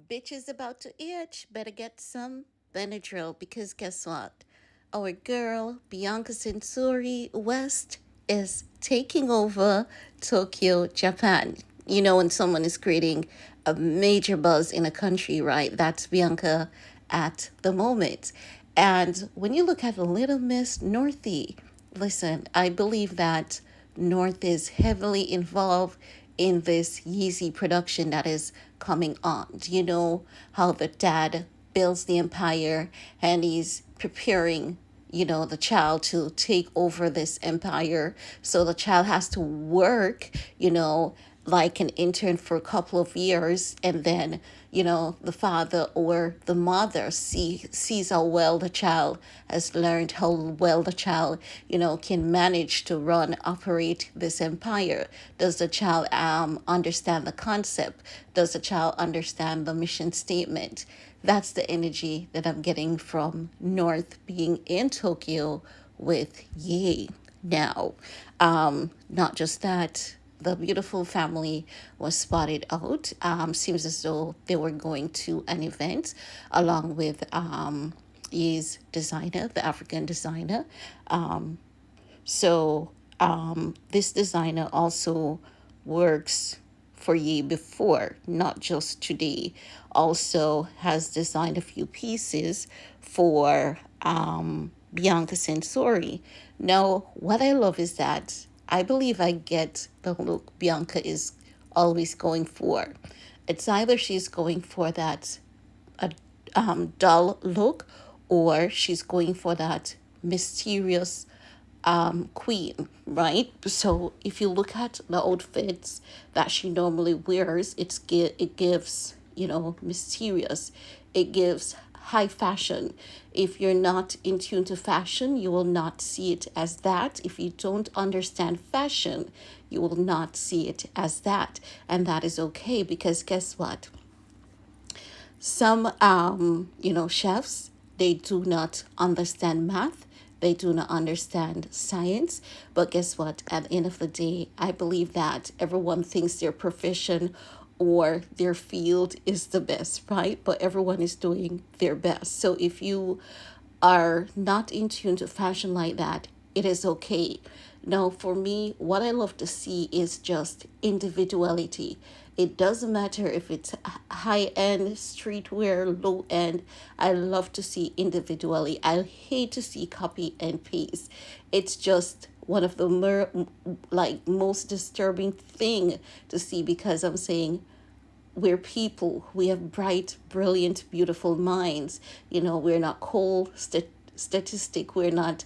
Bitch is about to itch. Better get some Benadryl because guess what? Our girl, Bianca Censori West, is taking over Tokyo, Japan. You know, when someone is creating a major buzz in a country, right? That's Bianca at the moment. And when you look at Little Miss Northie, listen, I believe that North is heavily involved in this Yeezy production that is coming on. Do you know how the dad builds the empire and he's preparing, the child to take over this empire? So the child has to work, like an intern for a couple of years, and then the father or the mother sees how well the child has learned, how well the child can manage to operate this empire. Does the child understand the concept? Does the child understand the mission statement? That's the energy that I'm getting from North being in Tokyo with Ye now. Not just that, the beautiful family was spotted out. Seems as though they were going to an event along with Ye's designer, the African designer. This designer also works for Ye before, not just today. Also has designed a few pieces for Bianca Censori. Now, what I love is that I believe I get the look Bianca is always going for. It's either she's going for that dull look, or she's going for that mysterious queen, right? So if you look at the outfits that she normally wears, it gives mysterious. It gives high fashion. If you're not in tune to fashion, you will not see it as that. If you don't understand fashion, you will not see it as that, and that is okay, because guess what? Some chefs, they do not understand math, they do not understand science, but guess what? At the end of the day, I believe that everyone thinks their profession or their field is the best, right? But everyone is doing their best. So if you are not in tune to fashion like that, it is okay. Now, for me, what I love to see is just individuality. It doesn't matter if it's high end streetwear, low end. I love to see individuality. I hate to see copy and paste. It's just one of the most disturbing thing to see, because I'm saying we're people. We have bright, brilliant, beautiful minds. We're not cold statistic. We're not,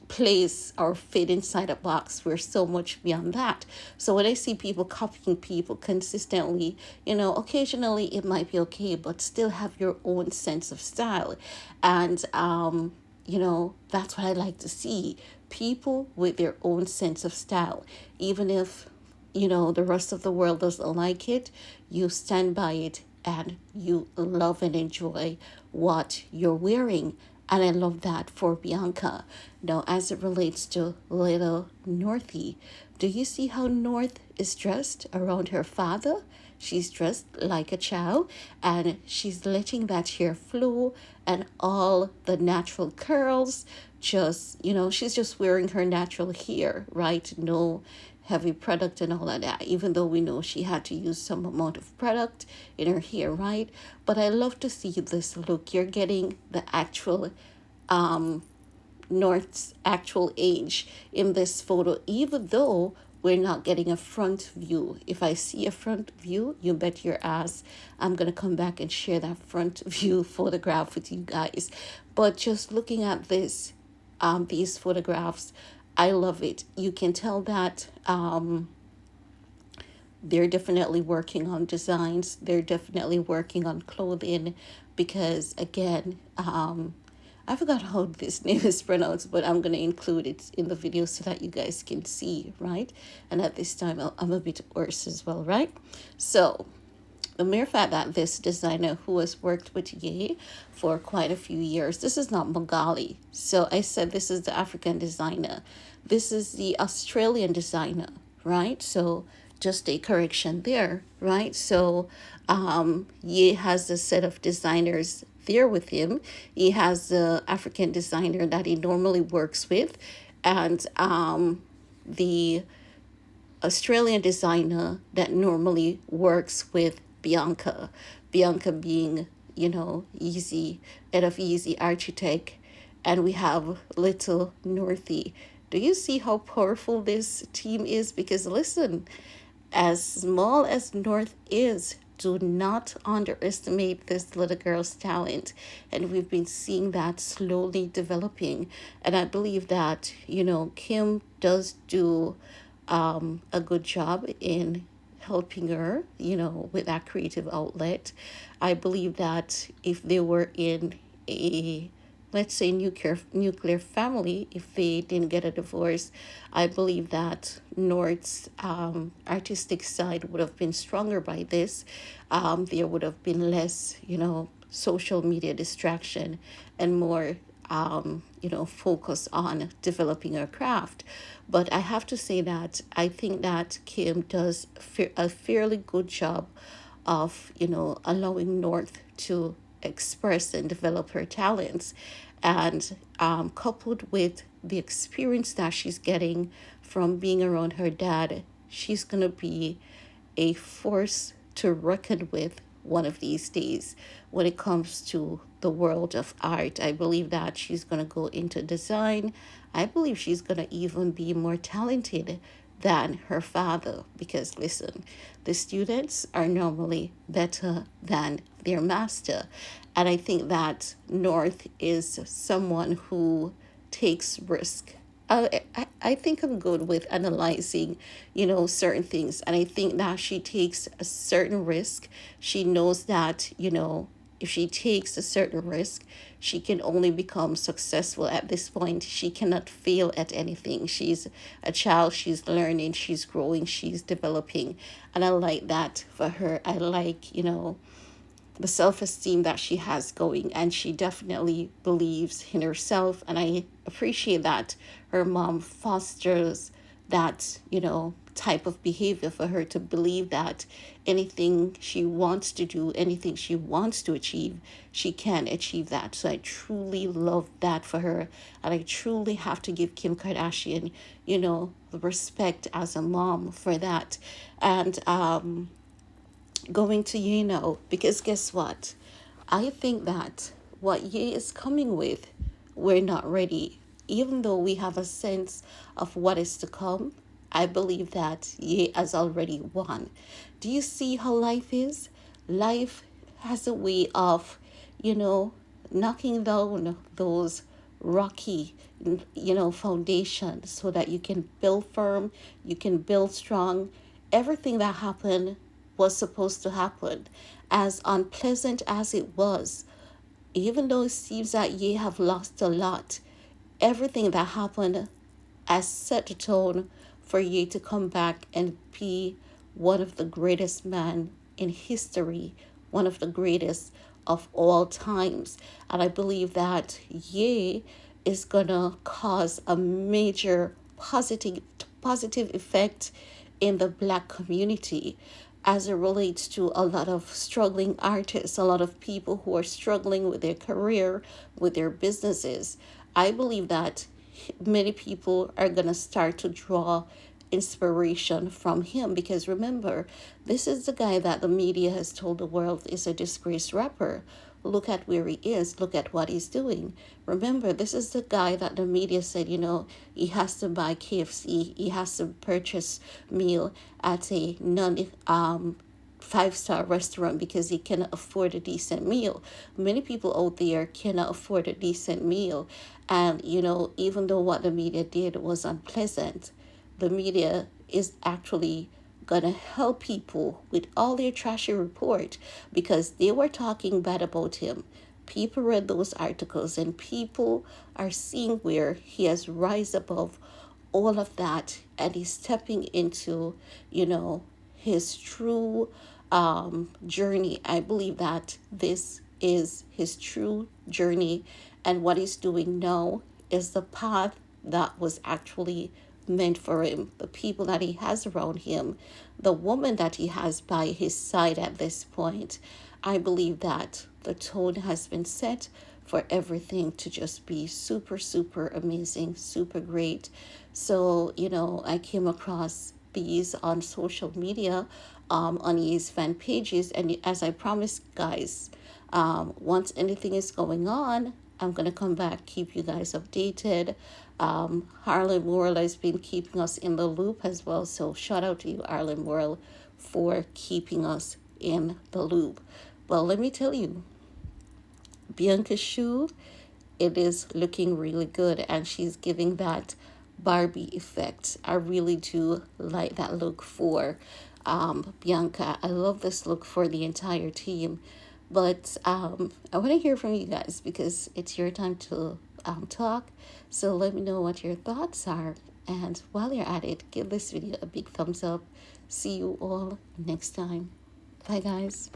place or fit inside a box. We're so much beyond that. So when I see people copying people consistently, occasionally it might be okay, but still have your own sense of style. And that's what I like to see. People with their own sense of style. Even if the rest of the world doesn't like it, you stand by it and you love and enjoy what you're wearing. And I love that for Bianca. Now, as it relates to little Northie, do you see how North is dressed around her father? She's dressed like a child, and she's letting that hair flow and all the natural curls. Just, she's just wearing her natural hair, right? No heavy product and all of that, even though we know she had to use some amount of product in her hair, right? But I love to see this look. You're getting the actual North's actual age in this photo, even though we're not getting a front view. If I see a front view, you bet your ass I'm going to come back and share that front view photograph with you guys. But just looking at these photographs, I love it. You can tell that they're definitely working on designs. They're definitely working on clothing, because again, I forgot how this name is pronounced, but I'm going to include it in the video so that you guys can see, right? And at this time, I'm a bit worse as well, right? So the mere fact that this designer, who has worked with Ye for quite a few years, this is not Magali. So I said this is the African designer. This is the Australian designer, right? So just a correction there, right? So Ye has a set of designers there with him. He has the African designer that he normally works with, and the Australian designer that normally works with Bianca. Bianca being, Easy, head of Easy Architect, and we have little Northy. Do you see how powerful this team is? Because listen, as small as North is, do not underestimate this little girl's talent. And we've been seeing that slowly developing. And I believe that, Kim does do a good job in helping her, with that creative outlet. I believe that if they were in a, let's say, nuclear family, if they didn't get a divorce, I believe that Nord's artistic side would have been stronger by this. There would have been less, social media distraction and more focus on developing her craft. But I have to say that I think that Kim does a fairly good job of, allowing North to express and develop her talents. And coupled with the experience that she's getting from being around her dad, she's going to be a force to reckon with one of these days when it comes to the world of art. I believe that she's going to go into design. I believe she's going to even be more talented than her father because listen, the students are normally better than their master. And I think that North is someone who takes risk. I think I'm good with analyzing, certain things. And I think that she takes a certain risk. She knows that, if she takes a certain risk, she can only become successful at this point. She cannot fail at anything. She's a child, she's learning, she's growing, she's developing. And I like that for her. I like, the self-esteem that she has going, and she definitely believes in herself, and I appreciate that her mom fosters that type of behavior for her to believe that anything she wants to do, anything she wants to achieve, she can achieve that. So I truly love that for her, and I truly have to give Kim Kardashian the respect as a mom for that. And going to Ye now, because guess what? I think that what Ye is coming with, we're not ready. Even though we have a sense of what is to come, I believe that Ye has already won. Do you see how life is? Life has a way of, knocking down those rocky, foundations so that you can build firm, you can build strong. Everything that happened was supposed to happen. As unpleasant as it was, even though it seems that ye have lost a lot, everything that happened has set the tone for ye to come back and be one of the greatest men in history, one of the greatest of all times. And I believe that ye is gonna cause a major positive effect in the Black community as it relates to a lot of struggling artists, a lot of people who are struggling with their career, with their businesses. I believe that many people are going to start to draw inspiration from him because remember, this is the guy that the media has told the world is a disgraced rapper. Look at where he is. Look at what he's doing. Remember, this is the guy that the media said, he has to buy KFC. He has to purchase meal at a five-star restaurant because he cannot afford a decent meal. Many people out there cannot afford a decent meal. And, even though what the media did was unpleasant, the media is actually gonna help people with all their trashy report because they were talking bad about him. People read those articles and people are seeing where he has rise above all of that and he's stepping into, his true journey. I believe that this is his true journey and what he's doing now is the path that was actually meant for him, the people that he has around him, the woman that he has by his side at this point. I believe that the tone has been set for everything to just be super, super amazing, super great. So, I came across these on social media, on his fan pages. And as I promised, guys, once anything is going on, I'm going to come back, keep you guys updated. Harlem World has been keeping us in the loop as well. So shout out to you, Harlem World, for keeping us in the loop. Well, let me tell you, Bianca's shoe, it is looking really good, and she's giving that Barbie effect. I really do like that look for Bianca. I love this look for the entire team. But I want to hear from you guys because it's your time to talk. So let me know what your thoughts are. And while you're at it, give this video a big thumbs up. See you all next time. Bye, guys.